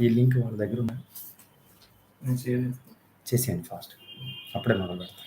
ఈ లింక్ వాళ్ళ దగ్గర ఉన్నా నేను షేర్ చేసేయండి ఫాస్ట్, అప్పుడే మొదలు పెడతాను.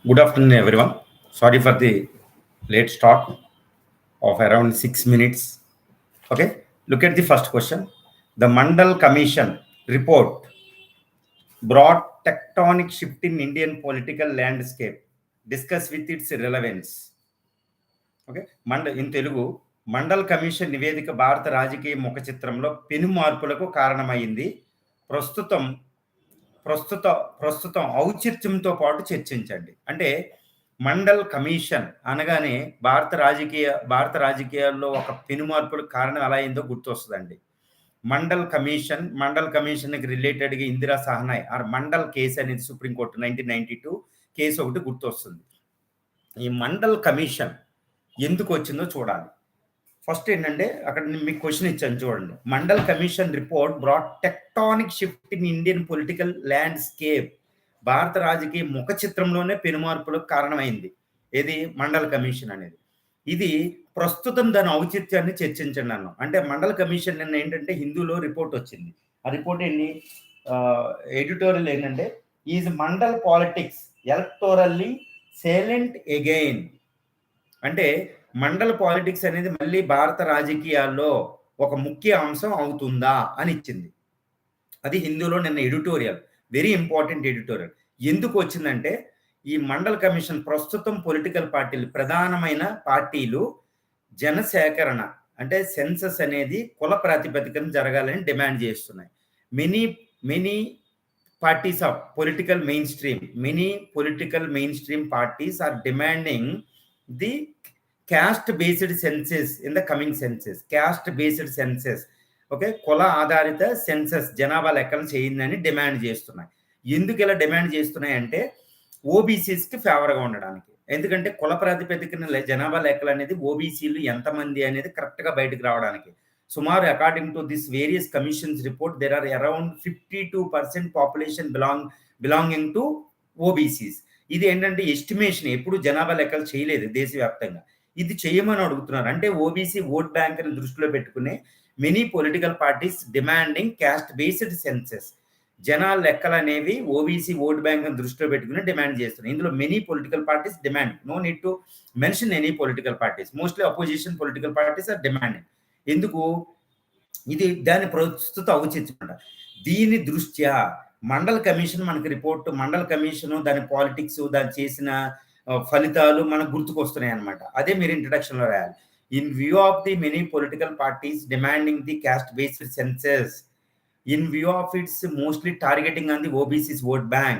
Good afternoon, everyone. Sorry for the late start of around 6 minutes. Okay, look at the first question. The Mandal Commission report brought tectonic shift in Indian political landscape. Discuss with its relevance. Okay, in Telugu, mandal commission నివేదిక భారత రాజకీయ ముఖ చిత్రంలో పెను మార్పులకు కారణమైంది. ప్రస్తుతం ఔచిత్యంతో పాటు చర్చించండి. అంటే మండల్ కమిషన్ అనగానే భారత రాజకీయాల్లో ఒక పెను మార్పులకు కారణం ఎలా అయిందో గుర్తొస్తుందండి. మండల్ కమిషన్కి రిలేటెడ్గా ఇందిరా సహనాయ్ ఆర్ మండల్ కేసు అనేది సుప్రీంకోర్టు 1992 కేసు ఒకటి గుర్తొస్తుంది. ఈ మండల్ కమిషన్ ఎందుకు వచ్చిందో చూడాలి. ఫస్ట్ ఏంటంటే అక్కడ మీకు క్వశ్చన్ ఇచ్చాను చూడండి. Mandal commission report brought tectonic shift in Indian political landscape. భారత రాజకీయ ముఖ చిత్రంలోనే పెనుమార్పులకు కారణమైంది. ఏది మండల్ కమిషన్ అనేది. ఇది ప్రస్తుతం దాని ఔచిత్యాన్ని చర్చించండి అన్నాం. అంటే మండల్ కమిషన్ నిన్న ఏంటంటే హిందూలో రిపోర్ట్ వచ్చింది. ఆ రిపోర్ట్ ఎడిటోరియల్ ఏంటంటే is mandal politics ఎలక్టోరల్లీ silent again. అంటే మండల్ పాలిటిక్స్ అనేది మళ్ళీ భారత రాజకీయాల్లో ఒక ముఖ్య అంశం అవుతుందా అని ఇచ్చింది. అది హిందూలో నిన్న ఎడిటోరియల్, వెరీ ఇంపార్టెంట్ ఎడిటోరియల్. ఎందుకు వచ్చిందంటే ఈ మండల్ కమిషన్ ప్రస్తుతం పొలిటికల్ పార్టీలు, ప్రధానమైన పార్టీలు జనసేకరణ అంటే సెన్సస్ అనేది కుల ప్రాతిపదికన జరగాలని డిమాండ్ చేస్తున్నాయి. Many parties of political mainstream parties are demanding the caste based census in the coming census. Caste based census, okay, కుల ఆధారిత సెన్సస్ జనాభా లెక్కలు చేయిందని డిమాండ్ చేస్తున్నాయి. ఎందుకు ఇలా డిమాండ్ చేస్తున్నాయి అంటే ఓబీసీస్కి ఫేవర్గా ఉండడానికి. ఎందుకంటే కుల ప్రాతిపదికన జనాభా లెక్కలు అనేది ఓబీసీలు ఎంతమంది అనేది కరెక్ట్గా బయటకు రావడానికి. సుమారు according to this various commissions report there are around 52% population belonging to OBCs. ఇది ఏంటంటే ఎస్టిమేషన్, ఎప్పుడు జనాభా లెక్కలు చేయలేదు దేశవ్యాప్తంగా. ఇది చేయమని అడుగుతున్నారు. అంటే ఓబీసీ ఓట్ బ్యాంక్ ని దృష్టిలో పెట్టుకునే many political parties demanding caste based senses. జనాల లెక్కలు అనేవి ఓబీసీ ఓట్ బ్యాంక్ ని దృష్టిలో పెట్టుకుని డిమాండ్ చేస్తున్నాయి. ఇందులో many political parties demand, no need to mention any political parties, mostly opposition political parties are demanding. ఎందుకు? ఇది దాని ప్రస్తుత ఔచిత్యం. దీని దృష్ట్యా మండల్ కమిషన్ మనకి రిపోర్ట్, మండల్ కమిషన్ దాని పాలిటిక్స్, దాని చేసిన ఫలితాలు మనకు గుర్తుకొస్తున్నాయి అనమాట. అదే మీరు ఇంట్రడక్షన్ లో రాయాలి. in view of the many political parties demanding the caste-based census, in view of its mostly targeting on the OBC's vote bank.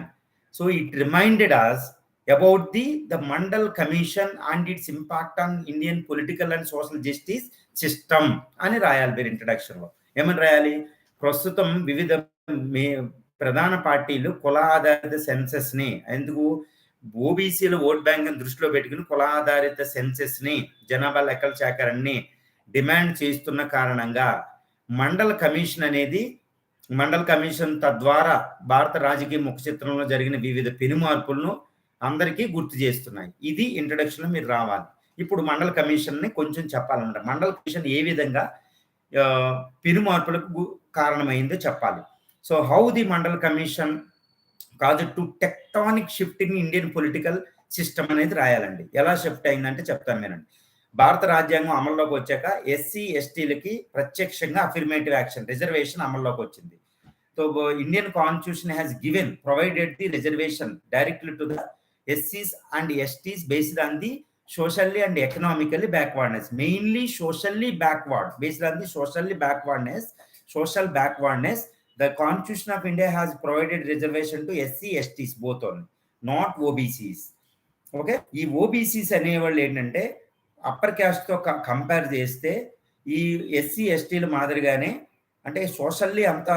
So it reminded us about the Mandal Commission and its impact on Indian political and social justice system అని రాయాలి మీరు ఇంట్రడక్షన్లో. ఏమని రాయాలి? ప్రస్తుతం వివిధ ప్రధాన పార్టీలు కుల ఆధారిత సెన్సెస్ని, ఎందుకు ఓబీసీల ఓట్ బ్యాంక్ దృష్టిలో పెట్టుకుని కుల ఆధారిత సెన్సెస్ని, జనాభా లెక్కల సేకరణని డిమాండ్ చేస్తున్న కారణంగా మండల్ కమిషన్ తద్వారా భారత రాజకీయ ముఖ చిత్రంలో జరిగిన వివిధ పెను మార్పులను అందరికీ గుర్తు చేస్తున్నాయి. ఇది ఇంట్రడక్షన్లో మీరు రావాలి. ఇప్పుడు మండల్ కమిషన్ని కొంచెం చెప్పాలన్నమాట. మండల్ కమిషన్ ఏ విధంగా పెను మార్పులకు కారణమైందో చెప్పాలి. So how the mandal commission cause to tectonic shift in Indian political system అనేది రాయాలండి. ఎలా షిఫ్ట్ అయిందంటే చెప్తాను వినండి. భారత రాజ్యాంగం అమల్లోకి వచ్చాక ఎస్సీ ఎస్టీలకి ప్రత్యక్షంగా అఫిర్మేటివ్ యాక్షన్ రిజర్వేషన్ అమల్లోకి వచ్చింది. So Indian constitution has provided the reservation directly to the ఎస్సీస్ and STs based on the socially and economically backwardness, mainly socially backward, based on the social backwardness. The Constitution of India has provided reservation to SC STs both only, not OBCs. Okay, ఈ OBCs అనేవాళ్ళు ఏంటంటే upper క్యాస్ట్తో compare చేస్తే ఈ SC ఎస్టీల మాదిరిగానే అంటే socially అంత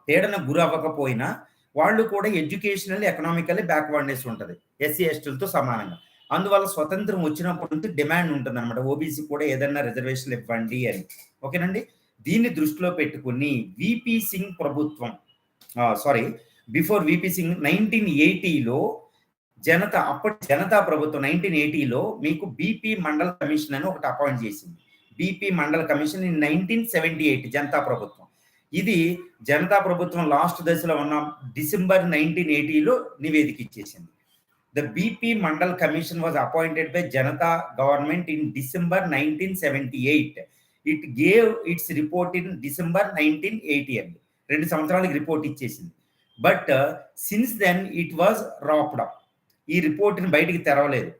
పీడన గురి అవ్వకపోయినా వాళ్ళు కూడా ఎడ్యుకేషనల్ ఎకనామికల్లీ బ్యాక్వర్డ్నెస్ ఉంటుంది ఎస్సీ ఎస్టీలతో సమానంగా. అందువల్ల స్వతంత్రం వచ్చినప్పటి నుంచి డిమాండ్ ఉంటుంది అనమాట, ఓబీసీ కూడా ఏదైనా రిజర్వేషన్ ఇవ్వండి అని. ఓకేనండి, దీన్ని దృష్టిలో పెట్టుకుని విపి సింగ్ ప్రభుత్వం బిఫోర్ విపి సింగ్ 1980లో అప్పటి జనతా ప్రభుత్వం 1980లో మీకు బీపీ మండల్ కమిషన్ అని ఒకటి అపాయింట్ చేసింది. BP Mandal commission in 1978 Janata ప్రభుత్వం. ఇది జనతా ప్రభుత్వం లాస్ట్ దశలో ఉన్న డిసెంబర్ 1980లో నివేదిక ఇచ్చేసింది. The BP Mandal Commission was appointed by Janata government in December 1978. It gave its report in December 1980. 2 సంవత్సరాలకు రిపోర్ట్ ఇచ్చేసింది. But since then it was wrapped up. ఈ రిపోర్ట్ని బయటికి తెరవలేదు.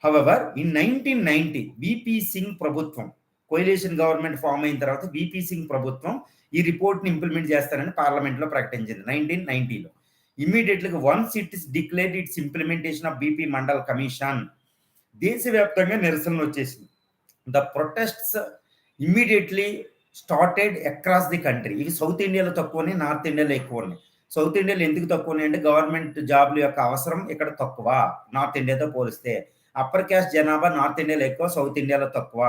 హవెవర్ ఇన్ 1990 విపి సింగ్ ప్రభుత్వం, కోయిలేషన్ గవర్నమెంట్ ఫామ్ అయిన తర్వాత VP Singh ప్రభుత్వం ఈ రిపోర్ట్ని ఇంప్లిమెంట్ చేస్తారని పార్లమెంట్లో ప్రకటించింది 1990లో. Immediately once it is declared its implementation of BP Mandal commission, దేశవ్యాప్తంగా నిరసనలు వచ్చేసింది. The protests immediately started across the country. ఇవి సౌత్ ఇండియాలో తక్కువనే, నార్త్ ఇండియాలో ఎక్కువ ఉన్నాయి. సౌత్ ఇండియాలో ఎందుకు తక్కువ ఉన్నాయి అంటే గవర్నమెంట్ జాబ్ల యొక్క అవసరం ఇక్కడ తక్కువ నార్త్ ఇండియాతో పోలిస్తే. అప్పర్ క్యాస్ట్ జనాభా నార్త్ ఇండియాలో ఎక్కువ, సౌత్ ఇండియాలో తక్కువ.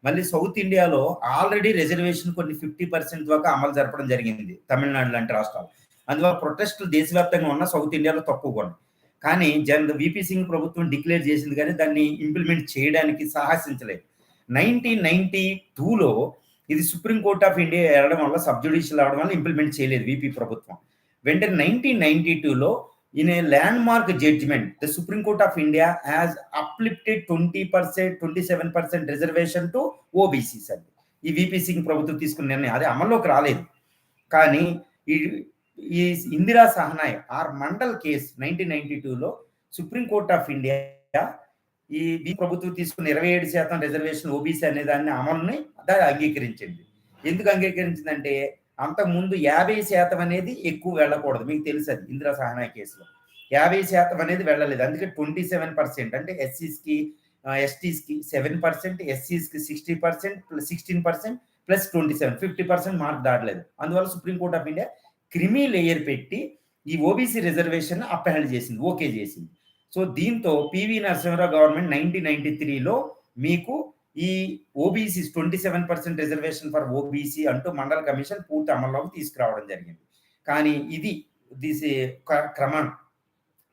మళ్ళీ సౌత్ ఇండియాలో ఆల్రెడీ రిజర్వేషన్ కొన్ని 50% దాకా అమలు జరపడం జరిగింది తమిళనాడు లాంటి రాష్ట్రాలు. అందువల్ల ప్రొటెస్టులు దేశవ్యాప్తంగా ఉన్న సౌత్ ఇండియాలో తక్కువగా ఉన్నాయి. కానీ విపి సింగ్ ప్రభుత్వం డిక్లేర్ చేసింది కానీ దాన్ని ఇంప్లిమెంట్ చేయడానికి సాహసించలేదు. 1992లో ఇది సుప్రీంకోర్ట్ ఆఫ్ ఇండియా వెళ్ళడం వల్ల, సబ్ జ్యుడిషియల్ అవడం వల్ల ఇంప్లిమెంట్ చేయలేదు విపి ప్రభుత్వం. వెంటనే 1992లో in a landmark judgment the supreme court of India has uplifted 27% reservation to OBCs అండి. ఈ విపి సింగ్ ప్రభుత్వం తీసుకున్న నిర్ణయం అది అమల్లోకి రాలేదు. కానీ ఈ ఇందిరా సహనాయ్ ఆర్ మండల్ కేసు 1992లో సుప్రీం కోర్ట్ ఆఫ్ ఇండియా ఈ ప్రభుత్వం తీసుకున్న 27% రిజర్వేషన్ ఓబీసీ అనే దాన్ని అమలుని అంగీకరించింది. ఎందుకు అంగీకరించిందంటే అంతకుముందు 50% అనేది ఎక్కువ వెళ్ళకూడదు, మీకు తెలుసు అది ఇందిరా సహనాయ్ కేసులో 50% అనేది వెళ్ళలేదు. అందుకే 27% అంటే ఎస్సీస్కి ఎస్టీస్కి 7%, ఎస్సీస్కి 60%, 16% ప్లస్ 27 50% మార్క్ దాటలేదు. అందువల్ల Supreme Court of India creamy layer పెట్టి ఈ ఓబీసీ రిజర్వేషన్ అప్హెల్డ్ చేసింది, ఓకే చేసింది. సో దీంతో పివి నరసింహరావు గవర్నమెంట్ 1993లో మీకు ఈ ఓబీసీ 27% రిజర్వేషన్ ఫర్ ఓబీసీ అంటూ మండల్ కమిషన్ పూర్తి అమల్లోకి తీసుకురావడం జరిగింది. కానీ ఇది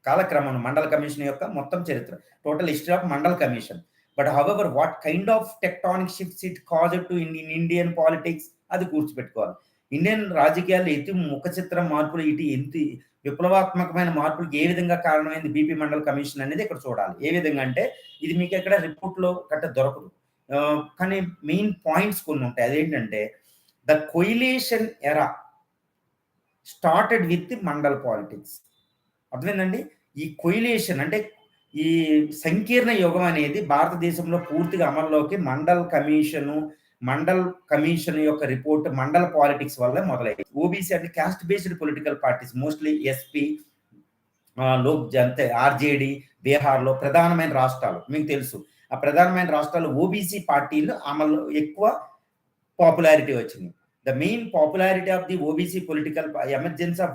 కాలక్రమం మండల్ కమిషన్ యొక్క మొత్తం చరిత్ర, total history of mandal commission. But however what kind of tectonic shifts it caused to Indian politics అది కూర్చిపెట్టుకోవాలి. ఇండియన్ రాజకీయాల్లో ఎతి ముఖ చిత్రం మార్పులు, ఎంత విప్లవాత్మకమైన మార్పులకు ఏ విధంగా కారణమైంది బీపీ మండల్ కమిషన్ అనేది ఇక్కడ చూడాలి. ఏ విధంగా అంటే ఇది మీకు ఎక్కడ రిపోర్ట్లో దొరకదు, కానీ మెయిన్ పాయింట్స్ కొన్ని ఉంటాయి. అదేంటంటే the coalition era started with mandal politics. అర్థమైందండి? ఈ కోయిలేషన్ అంటే ఈ సంకీర్ణ యుగం అనేది భారతదేశంలో పూర్తిగా అమల్లోకి మండల్ కమిషన్ యొక్క రిపోర్ట్ మండల్ పాలిటిక్స్ వల్ల మొదలైంది. ఓబీసీ అంటే caste based political parties mostly SP, Lok Janata, RJD, బీహార్లో ప్రధానమైన రాష్ట్రాలు మీకు తెలుసు. ఆ ప్రధానమైన రాష్ట్రాలు ఓబీసీ పార్టీలు అమలు ఎక్కువ పాపులారిటీ వచ్చింది. The main popularity of the OBC political emergence of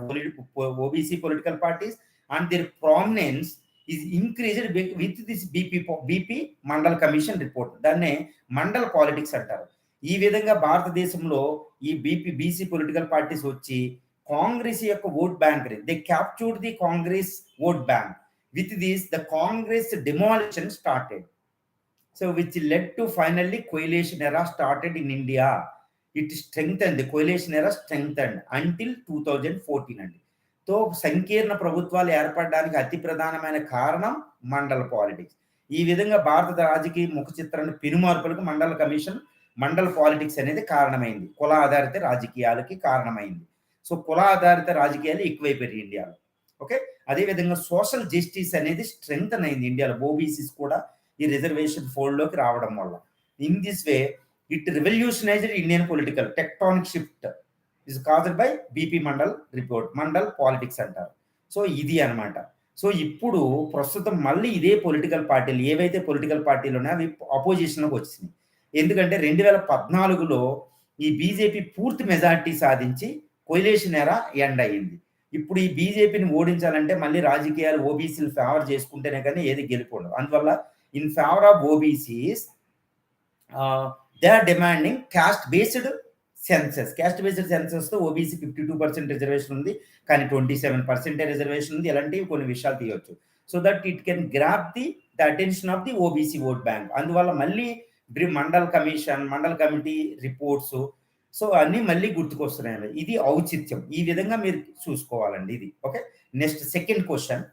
OBC political parties and their prominence is increased with this BP Mandal commission report. దాన్నే మండల్ పాలిటిక్స్ అంటారు. ఈ విధంగా భారతదేశంలో ఈ బీసీ పొలిటికల్ పార్టీస్ వచ్చి కాంగ్రెస్ యొక్క vote bank, they captured the Congress vote bank. With this the Congress demolition started. So which led to finally coalition era started in India. It strengthened, the coalition era strengthened until 2014 అండి. తో సంకీర్ణ ప్రభుత్వాలు ఏర్పడడానికి అతి ప్రధానమైన కారణం mandal politics. ఈ విధంగా భారత రాజకీయ ముఖ చిత్రాన్ని పెనుమార్పులకు మండల్ కమిషన్, మండల్ పాలిటిక్స్ అనేది కారణమైంది. కుల ఆధారిత రాజకీయాలకి కారణమైంది. సో కుల ఆధారిత రాజకీయాలు ఎక్కువైపోయాయి ఇండియాలో. ఓకే, అదేవిధంగా సోషల్ జస్టిస్ అనేది స్ట్రెంగ్తన్ అయింది ఇండియాలో. ఓబీసీస్ కూడా ఈ రిజర్వేషన్ ఫోల్డ్లోకి రావడం వల్ల. In this way it revolutionised Indian political tectonic shift is caused by BP Mandal report, Mandal politics అంటారు. సో ఇది అనమాట. సో ఇప్పుడు ప్రస్తుతం మళ్ళీ ఇదే పొలిటికల్ పార్టీలు, ఏవైతే పొలిటికల్ పార్టీలు ఉన్నాయో అవి అపోజిషన్లోకి వచ్చినాయి. ఎందుకంటే 2014లో ఈ బీజేపీ పూర్తి మెజారిటీ సాధించి కోయిలేషన్ ఎరా ఎండ్ అయ్యింది. ఇప్పుడు ఈ బీజేపీని ఓడించాలంటే మళ్ళీ రాజకీయాలు ఓబీసీలు ఫేవర్ చేసుకుంటేనే కానీ ఏది గెలుపోవడం. అందువల్ల in favour of OBCs they are demanding caste based census. Caste based సెన్సెస్తో ఓబీసీ 52% రిజర్వేషన్ ఉంది, కానీ 27% రిజర్వేషన్ ఉంది. ఇలాంటివి కొన్ని విషయాలు తీయవచ్చు. So that it can grab the attention of the OBC vote bank. అందువల్ల మళ్ళీ Mandal commission, Mandal committee reports, so అన్నీ మళ్ళీ గుర్తుకొస్తున్నాయి. ఇది ఔచిత్యం. ఈ విధంగా మీరు చూసుకోవాలండి ఇది. Okay, next second question.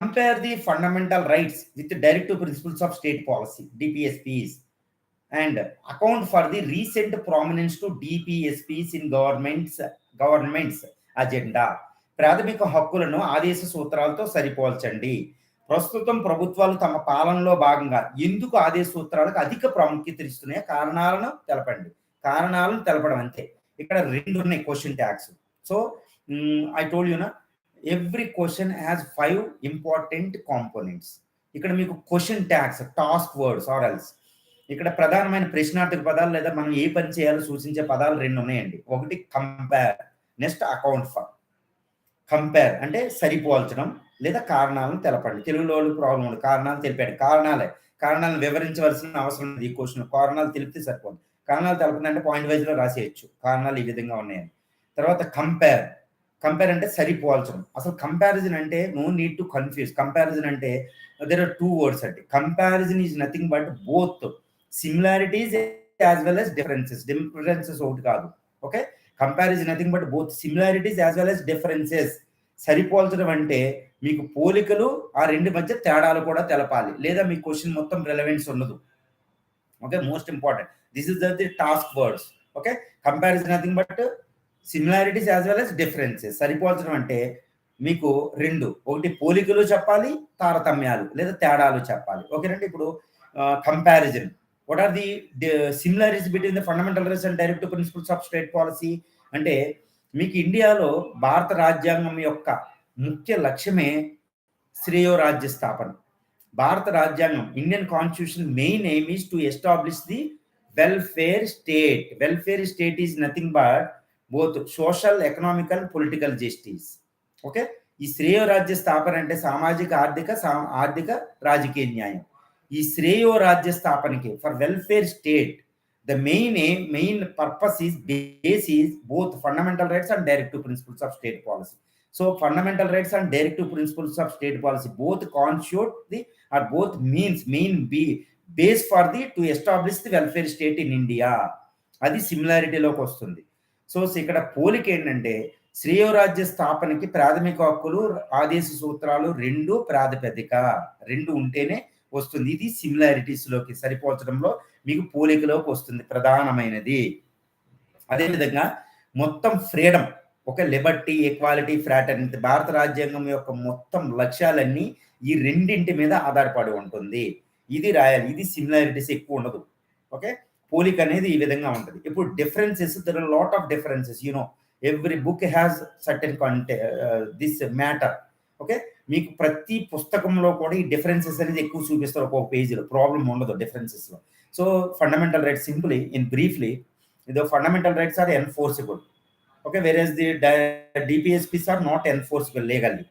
Compare the fundamental rights with directive principles of state policy DPSPs and account for the recent prominence to DPSPs in government's agenda. ప్రాథమిక హక్కులను ఆదేశ సూత్రాలతో సరిపోల్చండి. ప్రస్తుతం ప్రభుత్వాలు తమ పాలనలో భాగంగా ఎందుకు ఆదేశ సూత్రాలకు అధిక ప్రాముఖ్యత ఇస్తున్నాయో కారణాలను తెలపండి. కారణాలను తెలపడం అంతే. ఇక్కడ 2 ఉన్నాయి question tags. So I told యూనా every question has 5 important components. ఇక్కడ మీకు question tags, task words or else. ఇక్కడ ప్రధానమైన ప్రశ్నార్థక పదాలు లేదా మనం ఏ పని చేయాలో సూచించే పదాలు 2 ఉన్నాయండి. ఒకటి compare, next account for. Compare అంటే సరిపోల్చడం లేదా కారణాలను తెలపండి. తెలుగులో ప్రాబ్లం ఉంది, కారణాలు తెలిపాడు. కారణాలను వివరించవలసిన అవసరం ఉంది. ఈ క్వశ్చన్ కారణాలు తెలిపితే సరిపోదు. కారణాలు తెలపదంటే పాయింట్ వైజ్లో రాసేయచ్చు, కారణాలు ఈ విధంగా ఉన్నాయని. తర్వాత కంపేర్ అంటే సరిపోల్చడం. అసలు కంపారిజన్ అంటే no need to confuse. Comparison అంటే దేర్ ఆర్ 2 వర్డ్స్ అండి. Comparison is nothing but both similarities as well as differences ఒకటి కాదు. Okay, comparison nothing but both similarities as well as differences. సరిపోల్చడం అంటే మీకు పోలికలు, ఆ 2 మధ్య తేడాలు కూడా తెలపాలి, లేదా మీ క్వశ్చన్ మొత్తం రిలవెన్స్ ఉండదు. Okay, most important. This is the task words. Okay, comparison nothing but similarities as well as differences. సరిపోల్చడం అంటే మీకు 2, ఒకటి పోలికలు చెప్పాలి, తారతమ్యాలు లేదా తేడాలు చెప్పాలి. ఓకేనండి. ఇప్పుడు comparison, what are the similarities between the fundamental rights and directive principles of state policy అంటే మీకు ఇండియాలో భారత రాజ్యాంగం యొక్క ముఖ్య లక్ష్యమే శ్రేయోరాజ్య స్థాపన. భారత రాజ్యాంగం, Indian constitution main aim is to establish the welfare state. Welfare state is nothing but both social, economical, political justice. Okay, ఈ శ్రేయోరాజ్య స్థాపన అంటే సామాజిక, ఆర్థిక రాజకీయ న్యాయం. ఈ శ్రేయోరాజ్య స్థాపనకి for welfare state the main purpose is base is both fundamental rights and directive principles of state policy. So fundamental rights and directive principles of state policy both constitute the or both main base for the to establish the welfare state in India. అది సిమిలారిటీలోకి వస్తుంది. So ఇక్కడ పోలిక ఏంటంటే శ్రేయోరాజ్య స్థాపనకి ప్రాథమిక హక్కులు, ఆదేశ సూత్రాలు 2 ప్రాతిపదిక. 2 ఉంటేనే వస్తుంది. ఇది సిమిలారిటీస్ లోకి, సరిపోల్చడంలో మీకు పోలికలోకి వస్తుంది ప్రధానమైనది. అదేవిధంగా మొత్తం ఫ్రీడమ్, ఒక లిబర్టీ, ఈక్వాలిటీ, ఫ్రాటర్నిటీ, భారత రాజ్యాంగం యొక్క మొత్తం లక్ష్యాలన్నీ ఈ రెండింటి మీద ఆధారపడి ఉంటుంది. ఇది రాయాలి. ఇది సిమిలారిటీస్ ఎక్కువ ఉండదు. ఓకే, పోలిక అనేది ఈ విధంగా ఉంటుంది. ఇప్పుడు differences, there are lot of differences, every book has certain this matter. Okay, మీకు ప్రతి పుస్తకంలో కూడా ఈ డిఫరెన్సెస్ అనేది ఎక్కువ చూపిస్తారు ఒక్కొక్క పేజీలో. ప్రాబ్లం ఉండదు డిఫరెన్సెస్లో. So fundamental rights simply in briefly, the fundamental rights are enforceable. Okay, whereas the DPSPs are not enforceable legally.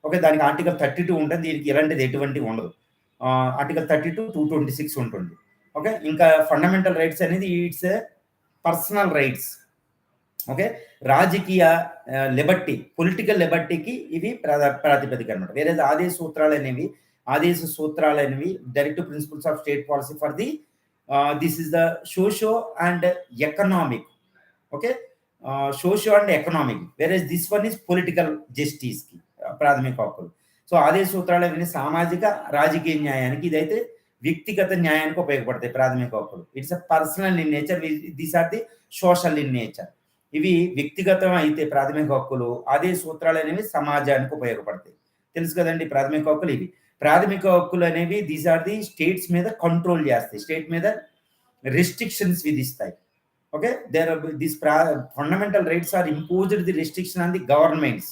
Okay, దానికి ఆర్టికల్ 32 ఉంటుంది, దీనికి ఇలాంటిది ఎటువంటి ఉండదు. ఆర్టికల్ 32, 226 ఉంటుంది. ఓకే, ఇంకా ఫండమెంటల్ రైట్స్ అనేది ఇట్స్ పర్సనల్ రైట్స్. ఓకే, రాజకీయ లిబర్టీ, పొలిటికల్ లిబర్టీకి ఇవి ప్రాతిపదిక అనమాట. వేరే ఆదేశ సూత్రాలు అనేవి directive principles of state policy for the this is the socio and economic. Okay, socio and economic, whereas this one is political justice ki ప్రాథమిక హక్కులు. సో ఆదేశ సూత్రాలు అనేవి సామాజిక రాజకీయ న్యాయానికి, ఇదైతే వ్యక్తిగత న్యాయానికి ఉపయోగపడతాయి ప్రాథమిక హక్కులు. It's a personal in nature, these are the social in nature. ఇవి వ్యక్తిగతం అయితే ప్రాథమిక హక్కులు, ఆదేశ సూత్రాలు అనేవి సమాజానికి ఉపయోగపడతాయి. తెలుసు కదండి ప్రాథమిక హక్కులు ఇవి. ప్రాథమిక హక్కులు అనేవి దీస్ ఆర్ ది స్టేట్స్ మీద కంట్రోల్ చేస్తాయి, స్టేట్ మీద రెస్ట్రిక్షన్స్ విధిస్తాయి. Okay, this fundamental rights are imposed the restriction on the governments,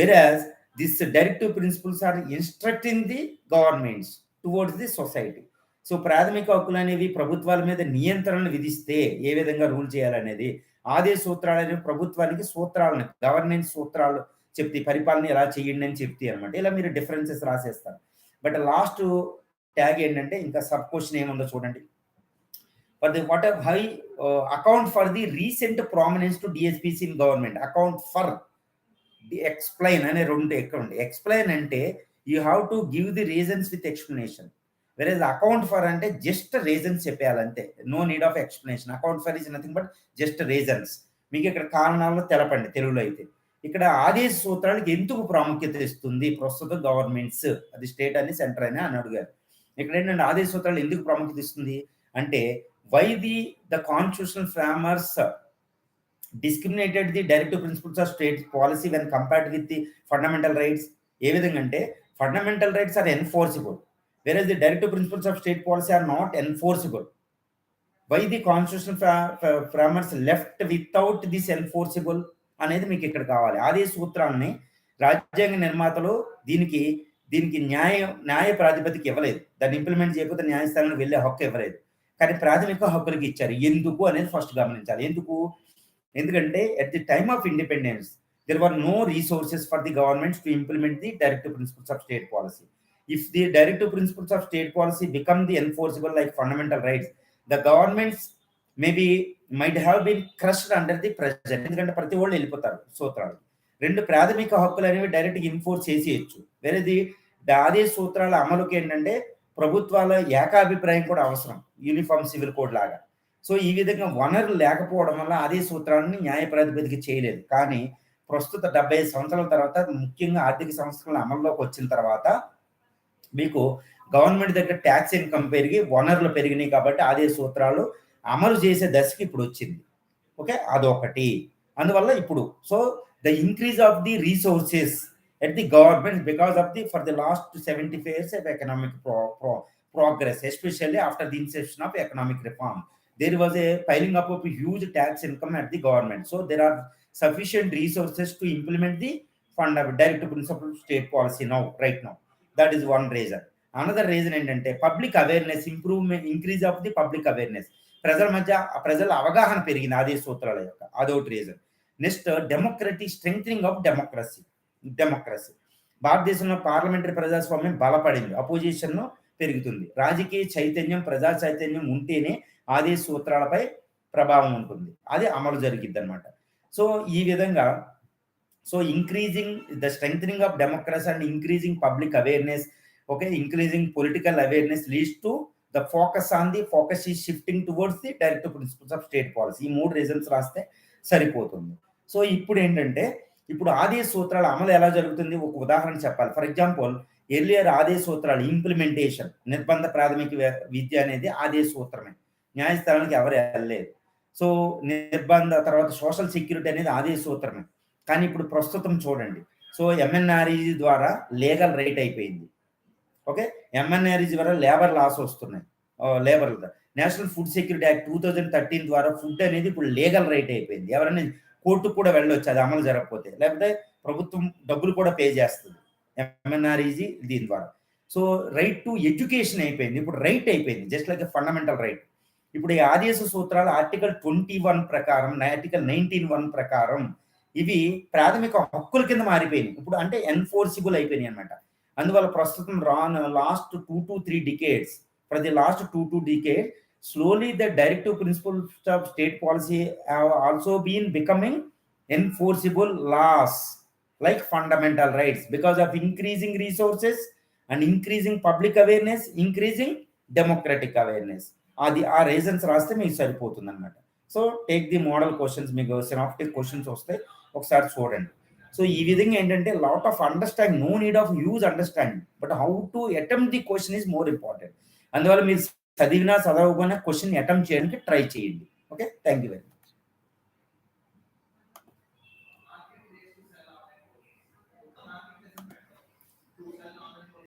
whereas this directive principles are instructing the governments towards the society. So ప్రాథమిక హక్కులు అనేవి ప్రభుత్వాల మీద నియంత్రణలు విధిస్తే ఏ విధంగా రూల్ చేయాలనేది, ఆదేశ సూత్రాలు అనేవి ప్రభుత్వానికి సూత్రాలను, గవర్నెన్స్ సూత్రాలు చెప్తే, పరిపాలన ఎలా చేయండి అని చెప్తాయి అనమాట. ఇలా మీరు డిఫరెన్సెస్ రాసేస్తారు. బట్ లాస్ట్ ట్యాగ్ ఏంటంటే, ఇంకా సబ్ క్వశ్చన్ ఏముందో చూడండి. For the what high account for the recent prominence to DSPC in government. Account for the explain అనే రెండు ఎక్కడ ఉంది. ఎక్స్ప్లెయిన్ అంటే you have to give the reasons with explanation, whereas account for అంటే just reasons చెప్పేయాలంతే, no need of explanation. Account for is nothing but just reasons. మీకు ఇక్కడ కారణాలను తెలపండి తెలుగులో అయితే. ఇక్కడ ఆదేశ సూత్రాలకు ఎందుకు ప్రాముఖ్యత ఇస్తుంది ప్రస్తుత గవర్నమెంట్స్, అది స్టేట్ అని సెంటర్ అని అడిగారు. ఇక్కడ ఏంటంటే ఆదేశ సూత్రాలు ఎందుకు ప్రాముఖ్యత ఇస్తుంది అంటే, why the constitutional framers discriminated the directive principles of state policy when compared with the fundamental rights. ఏ విధంగా అంటే, fundamental rights are enforceable, whereas the directive principles of state policy are not enforceable. Why the constitutional framers left without this enforceable అనేది మీకు ఇక్కడ కావాలి. ఆదేశ సూత్రాలని రాజ్యాంగ నిర్మాతలు దీనికి న్యాయ ప్రాతిపదిక ఇవ్వలేదు. దాన్ని ఇంప్లిమెంట్ చేయకపోతే న్యాయస్థానానికి వెళ్ళే హక్కు ఇవ్వలేదు. కానీ ప్రాథమిక హక్కులకి ఇచ్చారు. ఎందుకు అనేది ఫస్ట్ గమనించాలి. ఎందుకంటే at the time of independence there were no resources for the governments to implement the directive principles of state policy. If the directive principles of state policy become the enforceable like fundamental rights, the governments might have been crushed under the pressure. ఎందుకంటే ప్రతి వాళ్ళు వెళ్ళిపోతారు సూత్రాలు. రెండు ప్రాథమిక హక్కులు అనేవి డైరెక్ట్గా ఇన్ఫోర్స్ చేసేయచ్చు. వేరేది ఆదేశ సూత్రాల అమలుకి ఏంటంటే ప్రభుత్వాల ఏకాభిప్రాయం కూడా అవసరం, యూనిఫామ్ సివిల్ కోడ్ లాగా. సో ఈ విధంగా వనరులు లేకపోవడం వల్ల ఆదేశ సూత్రాలను న్యాయ ప్రాతిపదిక చేయలేదు. కానీ ప్రస్తుత 75 సంవత్సరాల తర్వాత, ముఖ్యంగా ఆర్థిక సంవత్సరాల అమల్లోకి వచ్చిన తర్వాత మీకు గవర్నమెంట్ దగ్గర ట్యాక్స్ ఇన్కమ్ పెరిగి వనరులు పెరిగినాయి కాబట్టి ఆదేశ సూత్రాలు అమలు చేసే దశకి ఇప్పుడు వచ్చింది. ఓకే, అదొకటి. అందువల్ల ఇప్పుడు so the increase of the resources at the government because of the for the last 75 years of economic progress, especially after the inception of economic reform, there was a piling up of a huge tax income at the government. So there are sufficient resources to implement the directive principle state policy right now. That is one reason. Another reason ఏంటంటే public awareness improvement, increase of the public awareness, ప్రజల అవగాహన పెరిగింది ఆదేశ సూత్రాల యొక్క, అదొకటి reason. Next democratic strengthening of democracy. భారతదేశంలో parliamentary ప్రజాస్వామ్యం బలపడింది, అపోజిషన్ పెరుగుతుంది. రాజకీయ చైతన్యం, ప్రజా చైతన్యం ఉంటేనే ఆదేశ సూత్రాలపై ప్రభావం ఉంటుంది, అది అమలు జరిగిద్ది అనమాట. సో ఈ విధంగా increasing the strengthening of democracy and increasing public awareness, okay, increasing political awareness leads to the focus is shifting towards the directive principles of state policy. ఈ 3 రీజన్స్ రాస్తే సరిపోతుంది. సో ఇప్పుడు ఏంటంటే, ఇప్పుడు ఆదేశ సూత్రాల అమలు ఎలా జరుగుతుంది ఒక ఉదాహరణ చెప్పాలి. ఫర్ ఎగ్జాంపుల్, ఎర్లియర్ ఆదేశ సూత్రాలు ఇంప్లిమెంటేషన్, నిర్బంధ ప్రాథమిక విద్య అనేది ఆదేశ సూత్రమే, న్యాయస్థానానికి ఎవరు వెళ్ళలేదు. సో నిర్బంధ తర్వాత సోషల్ సెక్యూరిటీ అనేది ఆదేశ సూత్రమే. కానీ ఇప్పుడు ప్రస్తుతం చూడండి. సో ఎంఎన్ఆర్ఈజీ ద్వారా లీగల్ రైట్ అయిపోయింది. ఓకే, ఎంఎన్ఆర్ఈజీ ద్వారా లేబర్ లాస్ వస్తున్నాయి. Labour national food security act 2013 ద్వారా ఫుడ్ అనేది ఇప్పుడు లీగల్ రైట్ అయిపోయింది. ఎవరైనా కోర్టుకు కూడా వెళ్ళొచ్చు అది అమలు జరగకపోతే, లేకపోతే ప్రభుత్వం డబ్బులు కూడా పే చేస్తుంది ఎంఎన్ఆర్ఈజీ దీని ద్వారా. సో రైట్ టు ఎడ్యుకేషన్ అయిపోయింది, ఇప్పుడు రైట్ అయిపోయింది, జస్ట్ లైక్ ఫండమెంటల్ రైట్. ఇప్పుడు ఈ ఆదేశ సూత్రాలు ఆర్టికల్ 21 ప్రకారం, ఆర్టికల్ 19(1) ప్రకారం ఇవి ప్రాథమిక హక్కుల కింద మారిపోయినాయి. ఇప్పుడు అంటే ఎన్ఫోర్సిబుల్ అయిపోయినాయి అనమాట. అందువల్ల ప్రస్తుతం last 2 to 3 decades, for the last 2 to 3 decades, slowly the directive principles of state policy have also been becoming enforceable laws like fundamental rights because of increasing resources and increasing public awareness, increasing democratic awareness. అది ఆ reasons రాస్తే మీకు సరిపోతుంది అనమాట. So take the model questions, మీకు synoptic questions వస్తాయి, ఒకసారి చూడండి. సో ఈ విధంగా ఏంటంటే lot of understanding, no need of huge understanding, but how to attempt the question is more important. అందువల్ల మీరు చదివినా చదవకపోయినా క్వశ్చన్ అటెంప్ట్ చేయడానికి ట్రై చేయండి. Okay, thank you very much.